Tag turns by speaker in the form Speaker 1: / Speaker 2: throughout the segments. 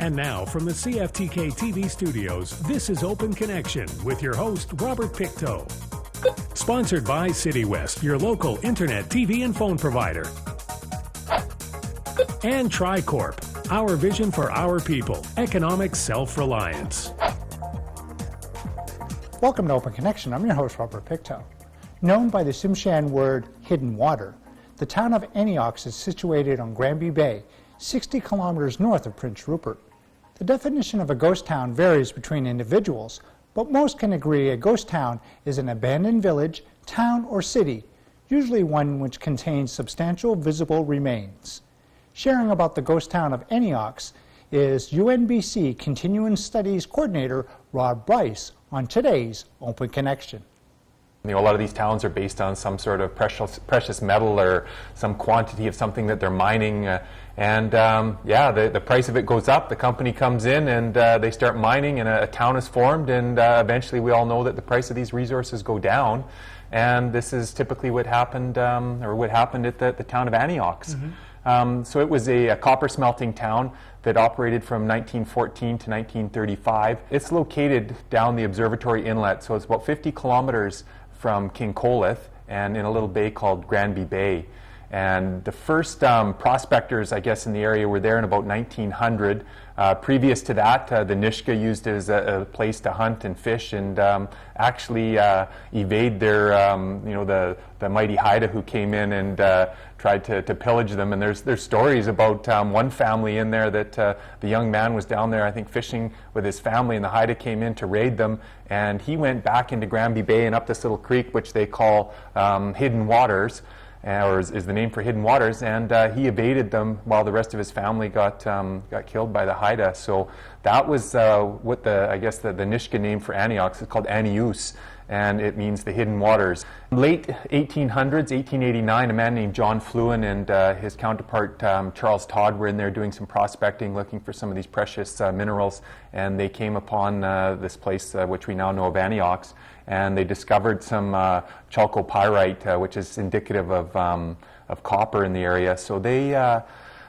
Speaker 1: And now, from the CFTK TV studios, this is Open Connection with your host, Robert Pictou. Sponsored by City West, your local internet, TV, and phone provider. And Tricorp, our vision for our people, economic self-reliance.
Speaker 2: Welcome to Open Connection. I'm your host, Robert Pictou. Known by the Tsimshian word hidden water, the town of Anyox is situated on Granby Bay, 60 kilometers north of Prince Rupert. The definition of a ghost town varies between individuals, but most can agree a ghost town is an abandoned village, town, or city, usually one which contains substantial visible remains. Sharing about the ghost town of Anyox is UNBC Continuing Studies Coordinator Rob Bryce on today's Open Connection.
Speaker 3: You know, a lot of these towns are based on some sort of precious metal or some quantity of something that they're mining. The price of it goes up, the company comes in and they start mining and a town is formed, and eventually we all know that the price of these resources go down. And this is typically what happened at the town of Anyox. Mm-hmm. So it was a copper smelting town that operated from 1914 to 1935. It's located down the Observatory Inlet, so it's about 50 kilometers from King Coleth and in a little bay called Granby Bay. And the first prospectors, I guess, in the area were there in about 1900. Previous to that, the Nishka used it as a place to hunt and fish and actually evade their, the mighty Haida who came in and tried to pillage them. And there's stories about one family in there that the young man was down there, I think, fishing with his family, and the Haida came in to raid them. And he went back into Granby Bay and up this little creek, which they call Hidden Waters. Or is the name for Hidden Waters, and he evaded them while the rest of his family got killed by the Haida. So that was what the Nishka name for Anyox is called Anius, and it means the Hidden Waters. Late 1800s, 1889, a man named John Fluin and his counterpart Charles Todd were in there doing some prospecting, looking for some of these precious minerals, and they came upon this place which we now know of Anyox. And they discovered some chalcopyrite, which is indicative of copper in the area. So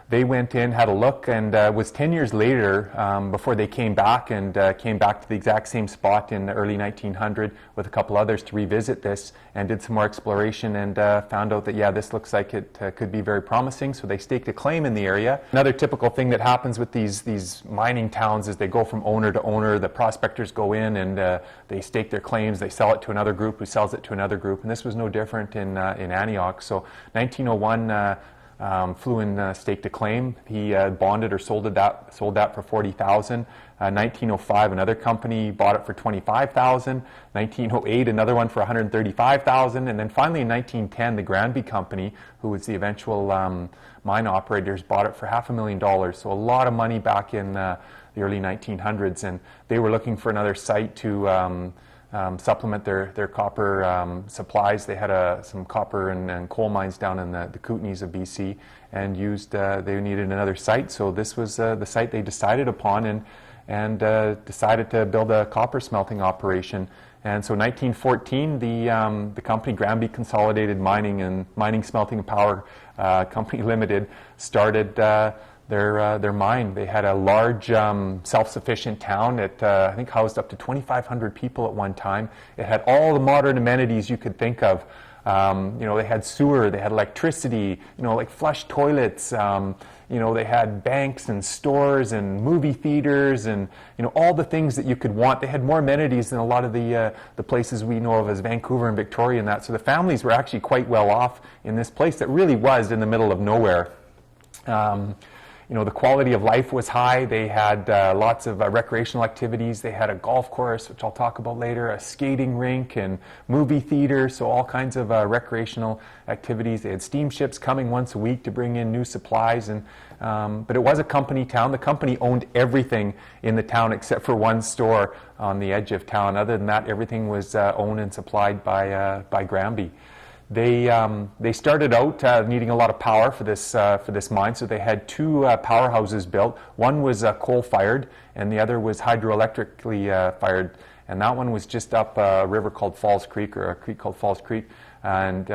Speaker 3: they went in, had a look, and it was 10 years later before they came back to the exact same spot in the early 1900 with a couple others to revisit this, and did some more exploration and found out that, this looks like it could be very promising. So they staked a claim in the area. Another typical thing that happens with these mining towns is they go from owner to owner. The prospectors go in and they stake their claims. They sell it to another group who sells it to another group. And this was no different in Anyox. So 1901, Fluin staked a claim. He bonded or sold that for $40,000. 1905, another company bought it for $25,000. 1908, another one for $135,000. And then finally in 1910, the Granby Company, who was the eventual mine operators, bought it for $500,000. So a lot of money back in the early 1900s. And they were looking for another site to supplement their copper supplies. They had some copper and coal mines down in the Kootenays of BC, and they needed another site. So this was the site they decided upon, and decided to build a copper smelting operation. And so 1914, the company Granby Consolidated Mining, Smelting and Power Company Limited started their mine. They had a large self-sufficient town. It I think housed up to 2,500 people at one time. It had all the modern amenities you could think of. They had sewer, they had electricity, like flush toilets. They had banks and stores and movie theaters and all the things that you could want. They had more amenities than a lot of the places we know of as Vancouver and Victoria and that. So the families were actually quite well off in this place that really was in the middle of nowhere. The quality of life was high. They had lots of recreational activities. They had a golf course, which I'll talk about later, a skating rink and movie theater, so all kinds of recreational activities. They had steamships coming once a week to bring in new supplies. But it was a company town. The company owned everything in the town except for one store on the edge of town. Other than that, everything was owned and supplied by Granby. They started out needing a lot of power for this mine, so they had two powerhouses built. One was coal-fired, and the other was hydroelectrically fired. And that one was just up a river called Falls Creek, or a creek called Falls Creek, and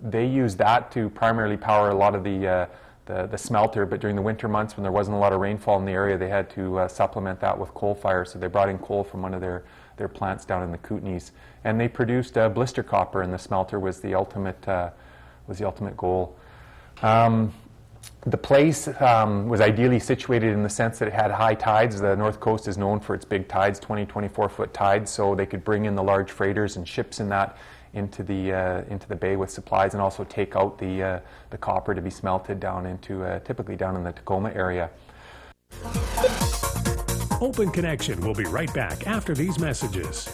Speaker 3: they used that to primarily power a lot of the the smelter, but during the winter months when there wasn't a lot of rainfall in the area, they had to supplement that with coal fire. So they brought in coal from one of their plants down in the Kootenays, and they produced blister copper, and the smelter was the ultimate goal. The place was ideally situated in the sense that it had high tides. The North Coast is known for its big tides, 24-foot tides, so they could bring in the large freighters and ships in that into the bay with supplies, and also take out the copper to be smelted down into typically down in the Tacoma area.
Speaker 1: Open Connection will be right back after these messages.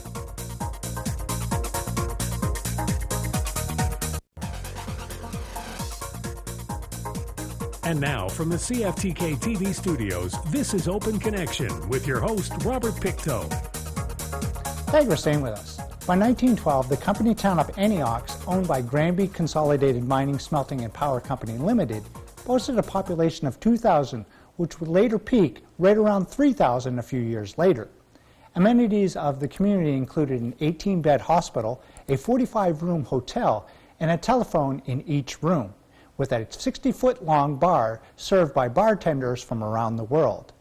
Speaker 1: And now, from the CFTK TV studios, this is Open Connection with your host, Robert Pictou.
Speaker 2: Thank you for staying with us. By 1912, the company town of Anyox, owned by Granby Consolidated Mining, Smelting and Power Company Limited, boasted a population of 2,000, which would later peak right around 3,000 a few years later. Amenities of the community included an 18-bed hospital, a 45-room hotel, and a telephone in each room, with a 60-foot-long bar served by bartenders from around the world.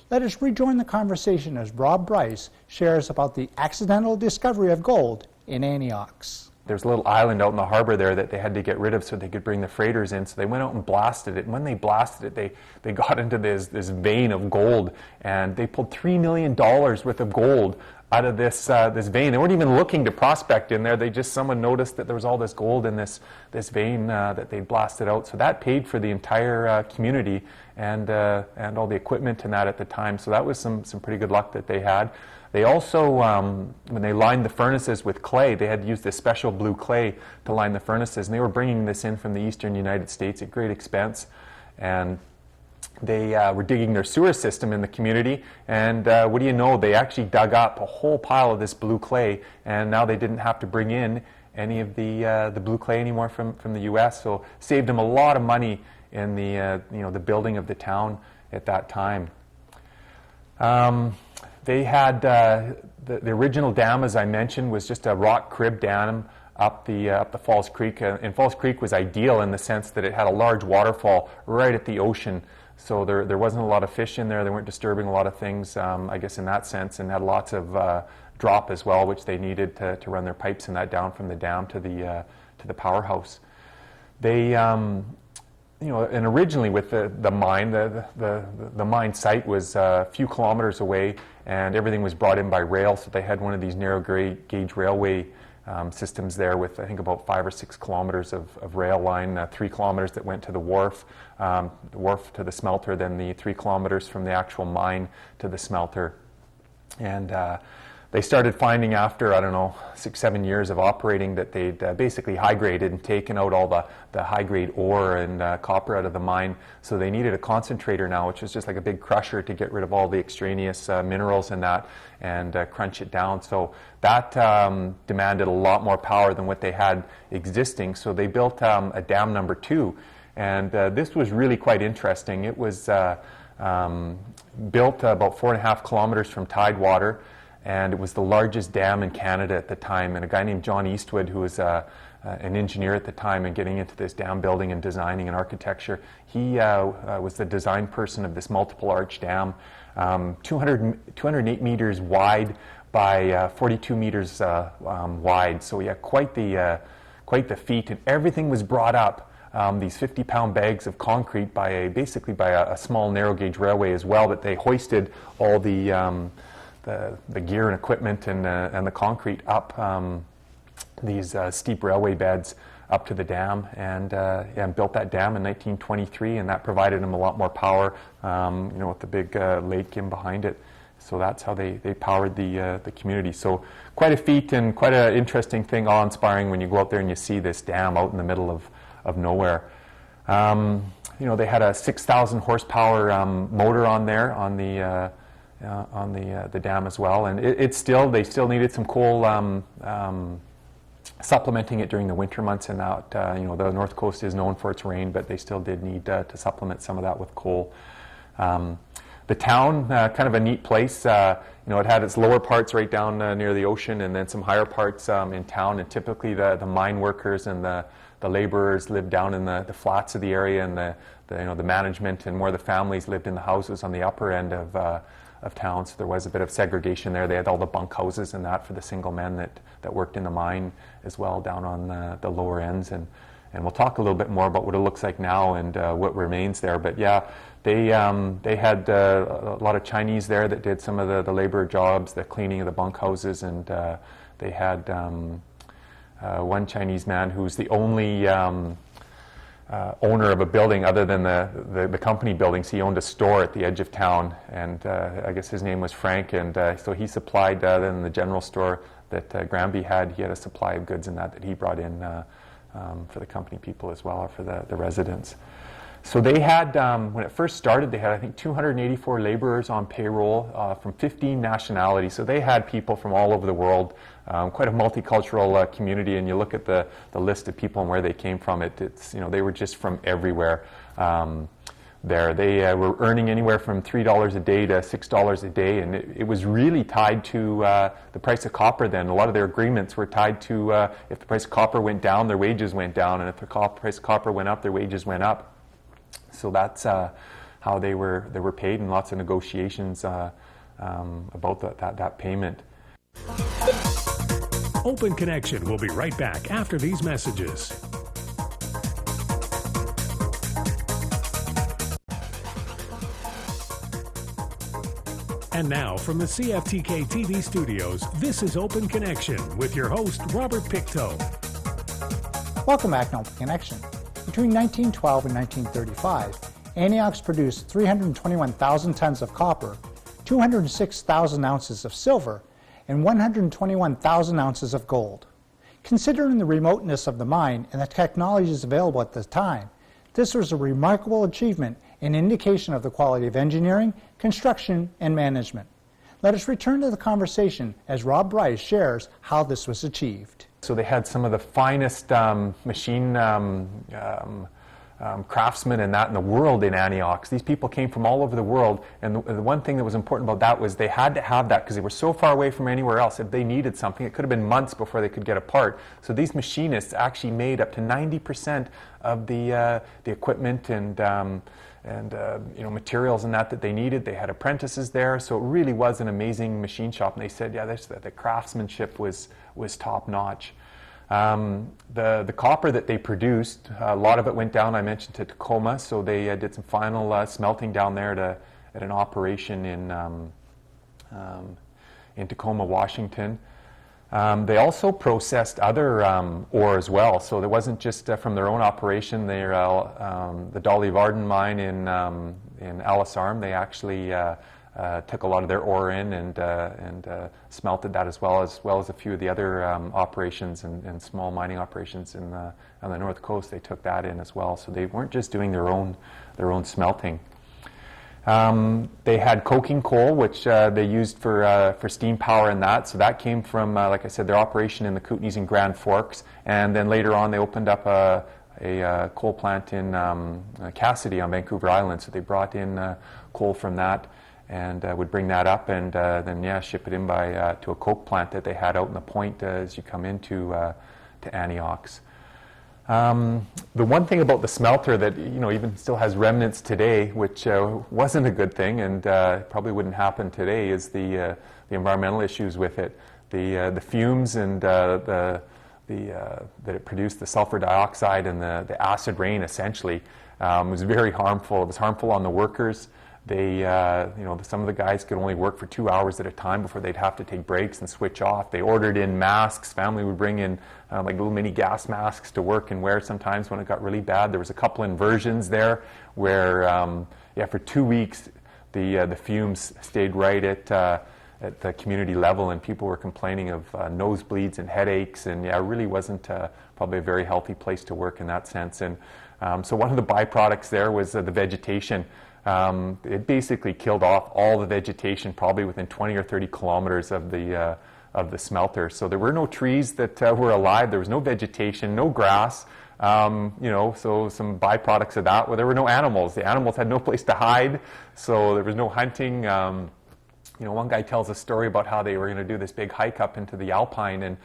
Speaker 2: Let us rejoin the conversation as Rob Bryce shares about the accidental discovery of gold in Anyox.
Speaker 3: There's a little island out in the harbor there that they had to get rid of so they could bring the freighters in. So they went out and blasted it. And when they blasted it, they got into this vein of gold. And they pulled $3 million worth of gold out of this vein. They weren't even looking to prospect in there. Someone noticed that there was all this gold in this vein that they blasted out. So that paid for the entire community and all the equipment and that at the time. So that was some pretty good luck that they had. They also, when they lined the furnaces with clay, they had to use this special blue clay to line the furnaces. And they were bringing this in from the eastern United States at great expense. And they were digging their sewer system in the community. And what do you know? They actually dug up a whole pile of this blue clay. And now they didn't have to bring in any of the blue clay anymore from the U.S. So saved them a lot of money in the building of the town at that time. They had the original dam, as I mentioned, was just a rock crib dam up the Falls Creek. And Falls Creek was ideal in the sense that it had a large waterfall right at the ocean. So there wasn't a lot of fish in there. They weren't disturbing a lot of things, I guess, in that sense, and had lots of drop as well, which they needed to run their pipes and that down from the dam to the powerhouse. They and originally with the mine, the mine site was a few kilometers away, and everything was brought in by rail. So they had one of these narrow gauge railway systems there with, I think, about 5 or 6 kilometers of rail line, 3 kilometers that went to the wharf to the smelter, then the 3 kilometers from the actual mine to the smelter. And they started finding after, 6-7 years of operating that they'd basically high-graded and taken out all the high-grade ore and copper out of the mine. So they needed a concentrator now, which was just like a big crusher to get rid of all the extraneous minerals in that and crunch it down. So that demanded a lot more power than what they had existing. So they built a dam number 2. And this was really quite interesting. It was built about 4.5 kilometers from tidewater. And it was the largest dam in Canada at the time. And a guy named John Eastwood, who was an engineer at the time and getting into this dam building and designing and architecture, he was the design person of this multiple arch dam, 208 meters wide by 42 meters wide. So yeah, quite the feat. And everything was brought up, these 50-pound bags of concrete, basically by a small narrow gauge railway as well. But they hoisted all the gear and equipment and the concrete up these steep railway beds up to the dam, and built that dam in 1923, and that provided them a lot more power, with the big lake in behind it. So that's how they powered the community. So quite a feat and quite an interesting thing, awe-inspiring when you go out there and you see this dam out in the middle of nowhere. They had a 6,000 horsepower motor on there on the dam as well, and they still needed some coal supplementing it during the winter months, and that the North Coast is known for its rain, but they still did need to supplement some of that with coal. The town, kind of a neat place. It had its lower parts right down near the ocean, and then some higher parts in town. And typically, the mine workers and the laborers lived down in the flats of the area, and the the management and more the families lived in the houses on the upper end of town, so there was a bit of segregation there. They had all the bunk houses and that for the single men that worked in the mine as well down on the lower ends, and we'll talk a little bit more about what it looks like now and what remains there. But yeah, they had a lot of Chinese there that did some of the labor jobs, the cleaning of the bunk houses, and they had one Chinese man who's the only owner of a building other than the company buildings. He owned a store at the edge of town, and I guess his name was Frank, and so he supplied in the general store that Granby had. He had a supply of goods in that he brought in for the company people as well, or for the residents. So they had, when it first started, they had, I think, 284 laborers on payroll from 15 nationalities. So they had people from all over the world, quite a multicultural community. And you look at the list of people and where they came from, it's they were just from everywhere there. They were earning anywhere from $3 a day to $6 a day. And it was really tied to the price of copper then. A lot of their agreements were tied to if the price of copper went down, their wages went down. And if the price of copper went up, their wages went up. So that's how they were paid, and lots of negotiations about that payment.
Speaker 1: Open Connection will be right back after these messages. And now from the CFTK TV studios, this is Open Connection with your host, Robert Pictou.
Speaker 2: Welcome back to Open Connection. Between 1912 and 1935, Anyox produced 321,000 tons of copper, 206,000 ounces of silver, and 121,000 ounces of gold. Considering the remoteness of the mine and the technologies available at the time, this was a remarkable achievement and indication of the quality of engineering, construction, and management. Let us return to the conversation as Rob Bryce shares how this was achieved.
Speaker 3: So they had some of the finest machine craftsmen and that in the world in Anyox. These people came from all over the world, and the one thing that was important about that was they had to have that because they were so far away from anywhere else. If they needed something, it could have been months before they could get a part. So these machinists actually made up to 90% of the equipment and materials and that they needed. They had apprentices there, so it really was an amazing machine shop. And they said, yeah, the craftsmanship was top notch. The copper that they produced, a lot of it went down, I mentioned, to Tacoma, so they did some final smelting down there at an operation in Tacoma, Washington. They also processed other ore as well, so it wasn't just from their own operation. The Dolly Varden mine in Alice Arm, they actually took a lot of their ore in and smelted that as well as a few of the other operations and small mining operations on the North Coast. They took that in as well, so they weren't just doing their own smelting. They had coking coal, which they used for steam power and that. So that came from, like I said, their operation in the Kootenays and Grand Forks. And then later on, they opened up a coal plant in Cassidy on Vancouver Island. So they brought in coal from that and would bring that up and then ship it in to a coke plant that they had out in the point as you come into to Anyox. The one thing about the smelter that even still has remnants today, which wasn't a good thing and probably wouldn't happen today, is the environmental issues with it. The fumes and that it produced, the sulfur dioxide and the acid rain essentially was very harmful. It was harmful on the workers. They, some of the guys could only work for 2 hours at a time before they'd have to take breaks and switch off. They ordered in masks. Family would bring in like little mini gas masks to work and wear sometimes when it got really bad. There was a couple inversions there where, for 2 weeks the fumes stayed right at the community level, and people were complaining of nosebleeds and headaches, and it really wasn't probably a very healthy place to work in that sense. And so one of the byproducts there was the vegetation. It basically killed off all the vegetation probably within 20 or 30 kilometers of the smelter. So there were no trees that were alive. There was no vegetation, no grass. So some byproducts of that were there were no animals. The animals had no place to hide, so there was no hunting. One guy tells a story about how they were going to do this big hike up into the Alpine and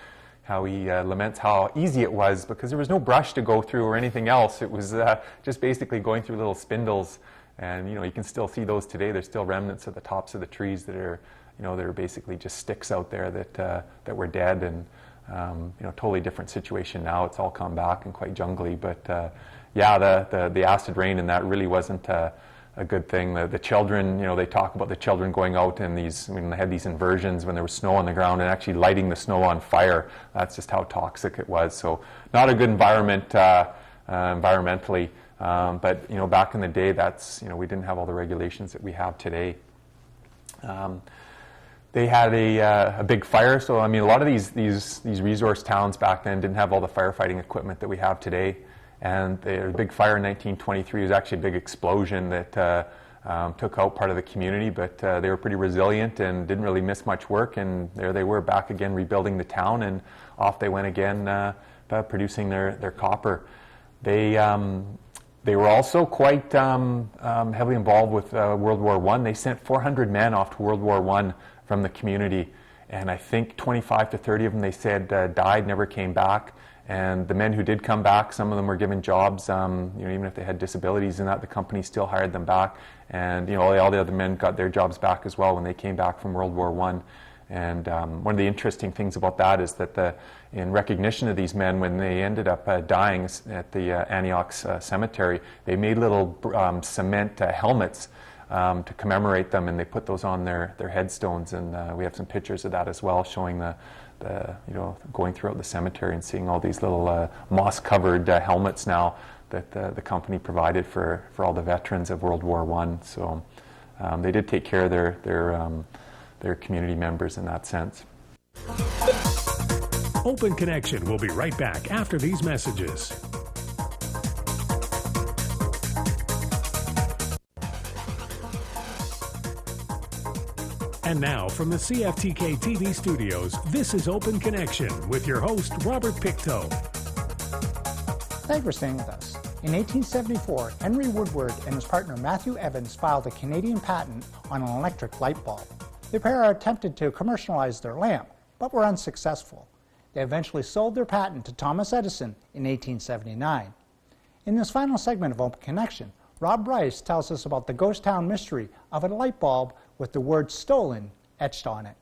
Speaker 3: how he laments how easy it was because there was no brush to go through or anything else. It was just basically going through little spindles, and you can still see those today. There's still remnants of the tops of the trees that are that are basically just sticks out there that were dead, and totally different situation now. It's all come back and quite jungly, but yeah, the acid rain and that really wasn't a good thing. The children, they talk about the children going out and they had these inversions when there was snow on the ground and actually lighting the snow on fire. That's just how toxic it was. So not a good environment environmentally. But back in the day, we didn't have all the regulations that we have today. They had a big fire, so a lot of these resource towns back then didn't have all the firefighting equipment that we have today. And the big fire in 1923 was actually a big explosion that took out part of the community, but they were pretty resilient and didn't really miss much work, and there they were back again rebuilding the town, and off they went again producing their copper. They were also quite heavily involved with World War I. They sent 400 men off to World War I from the community, and I think 25 to 30 of them, they said, died, never came back. And the men who did come back, some of them were given jobs, even if they had disabilities and that, the company still hired them back. And all the other men got their jobs back as well when they came back from World War I. And one of the interesting things about that is that in recognition of these men, when they ended up dying at the Anyox cemetery, they made little cement helmets to commemorate them, and they put those on their headstones. And we have some pictures of that as well, showing going throughout the cemetery and seeing all these little moss-covered helmets now that the company provided for all the veterans of World War I. So they did take care of their community members in that sense.
Speaker 1: Open Connection will be right back after these messages. And now, from the CFTK TV studios, this is Open Connection with your host, Robert Pictou.
Speaker 2: Thank you for staying with us. In 1874, Henry Woodward and his partner Matthew Evans filed a Canadian patent on an electric light bulb. The pair attempted to commercialize their lamp, but were unsuccessful. They eventually sold their patent to Thomas Edison in 1879. In this final segment of Open Connection, Rob Bryce tells us about the ghost town mystery of a light bulb with the word stolen etched on it.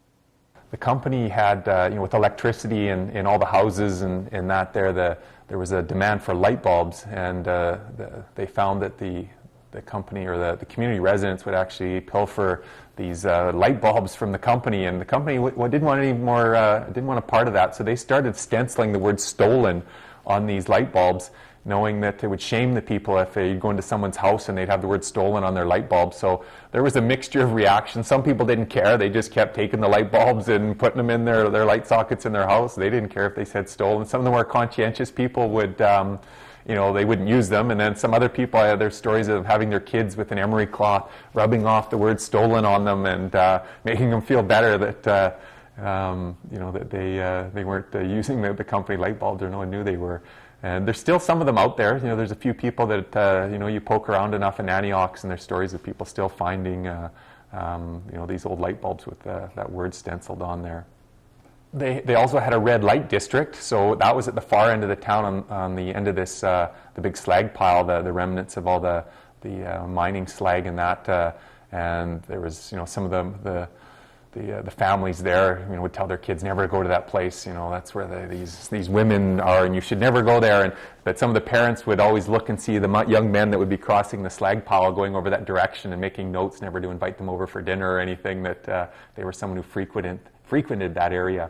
Speaker 3: The company had, with electricity in all the houses and that there was a demand for light bulbs, and they found that the company or the community residents would actually pilfer these light bulbs from the company, and the company didn't want any more, didn't want a part of that, so they started stenciling the word stolen on these light bulbs, knowing that it would shame the people if they'd go into someone's house and they'd have the word stolen on their light bulb. So there was a mixture of reactions. Some people didn't care. They just kept taking the light bulbs and putting them in their light sockets in their house. They didn't care if they said stolen. Some of the more conscientious people would, they wouldn't use them. And then some other people, there's stories of having their kids with an emery cloth, rubbing off the word stolen on them and making them feel better that, that they weren't using the company light bulbs, or no one knew they were. And there's still some of them out there. There's a few people that, you poke around enough in Anyox, and there's stories of people still finding, these old light bulbs with that word stenciled on there. They also had a red light district, so that was at the far end of the town on the end of this, the big slag pile, the remnants of all the mining slag and that, and there was, some of the families there, would tell their kids never go to that place. That's where these women are, and you should never go there. But some of the parents would always look and see the young men that would be crossing the slag pile, going over that direction and making notes, never to invite them over for dinner or anything. That they were someone who frequented that area.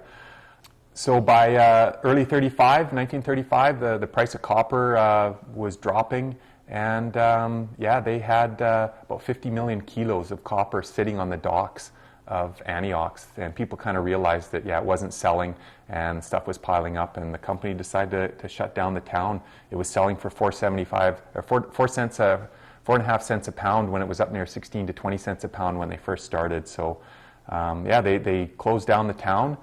Speaker 3: So by early 1935, the price of copper was dropping. And they had about 50 million kilos of copper sitting on the docks of Anyox, and people kind of realized that it wasn't selling and stuff was piling up, and the company decided to shut down the town. It was selling for 4.75 or 4.5 cents a pound when it was up near 16 to 20 cents a pound when they first started. So they closed down the town,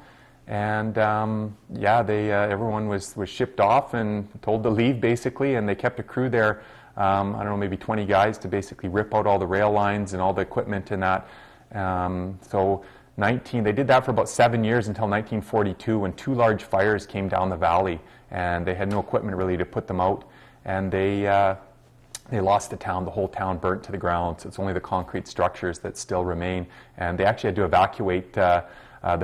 Speaker 3: and everyone was shipped off and told to leave basically, and they kept a crew there, I don't know, maybe 20 guys to basically rip out all the rail lines and all the equipment and that. So they did that for about 7 years until 1942, when 2 large fires came down the valley, and they had no equipment really to put them out, and they lost the town. The whole town burnt to the ground, so it's only the concrete structures that still remain. And they actually had to evacuate the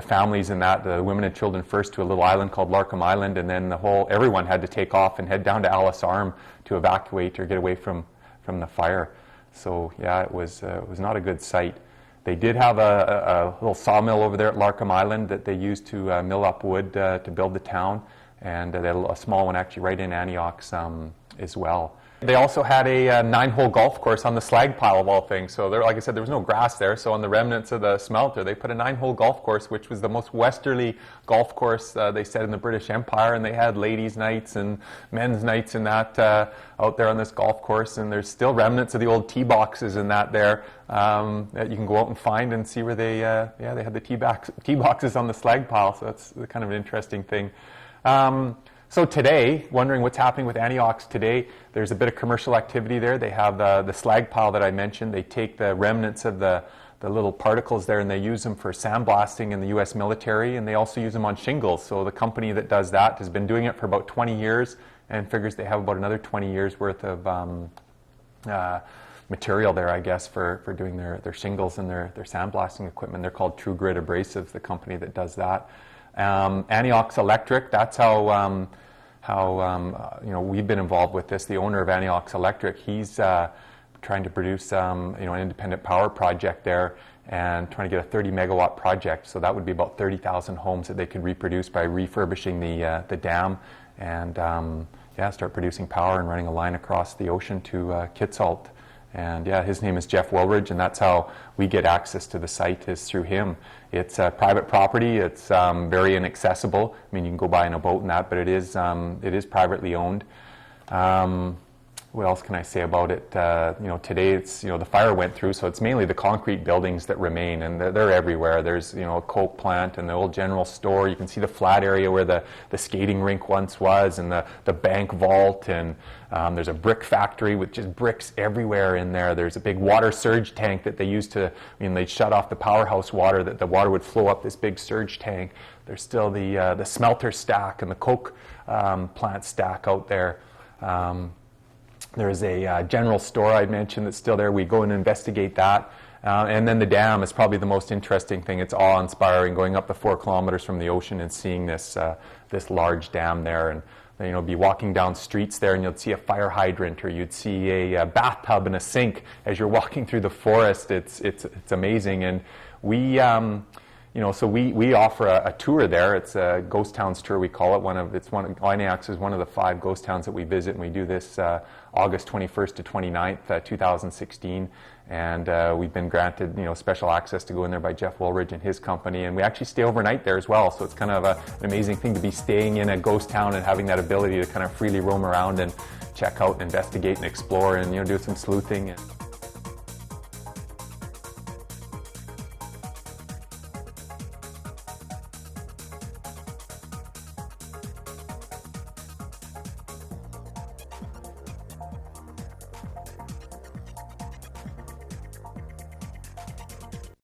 Speaker 3: families in that, the women and children first, to a little island called Larkham Island, and then everyone had to take off and head down to Alice Arm to evacuate or get away from the fire. So yeah, it was not a good sight. They did have a little sawmill over there at Larkham Island that they used to mill up wood to build the town, and they had a small one actually right in Anyox as well. They also had a 9-hole golf course on the slag pile of all things. So there, like I said, there was no grass there. So on the remnants of the smelter, they put a 9-hole golf course, which was the most westerly golf course, they said, in the British Empire. And they had ladies' nights and men's nights in that out there on this golf course. And there's still remnants of the old tee boxes in that there that you can go out and find and see where they had the tee boxes on the slag pile. So that's kind of an interesting thing. So today, wondering what's happening with Anyox today, there's a bit of commercial activity there. They have the slag pile that I mentioned. They take the remnants of the little particles there and they use them for sandblasting in the U.S. military, and they also use them on shingles. So the company that does that has been doing it for about 20 years and figures they have about another 20 years worth of material there, I guess, for doing their shingles and their sandblasting equipment. They're called True Grit Abrasives, the company that does that. Anyox Electric, that's how we've been involved with this. The owner of Anyox Electric, he's trying to produce an independent power project there and trying to get a 30 megawatt project. So that would be about 30,000 homes that they could reproduce by refurbishing the dam and start producing power and running a line across the ocean to Kitsault. And his name is Jeff Wilridge, and that's how we get access to the site, is through him. It's private property. It's very inaccessible. I mean, you can go by in a boat and that, but it is privately owned. What else can I say about it? Today it's, the fire went through, so it's mainly the concrete buildings that remain, and they're everywhere. There's, a Coke plant and the old general store. You can see the flat area where the skating rink once was, and the bank vault, and there's a brick factory with just bricks everywhere in there. There's a big water surge tank that they used to, they'd shut off the powerhouse water, that the water would flow up this big surge tank. There's still the smelter stack and the Coke plant stack out there. There's a general store I mentioned that's still there. We go and investigate that. And then the dam is probably the most interesting thing. It's awe-inspiring, going up the 4 kilometers from the ocean and seeing this large dam there. And be walking down streets there, and you'd see a fire hydrant, or you'd see a bathtub and a sink as you're walking through the forest. It's amazing. And we so we offer a tour there. It's a ghost towns tour, we call it. Anyox is one of the 5 ghost towns that we visit, and we do this August 21st to 29th, 2016. And we've been granted, special access to go in there by Jeff Wilridge and his company. And we actually stay overnight there as well. So it's kind of an amazing thing to be staying in a ghost town and having that ability to kind of freely roam around and check out and investigate and explore and, do some sleuthing.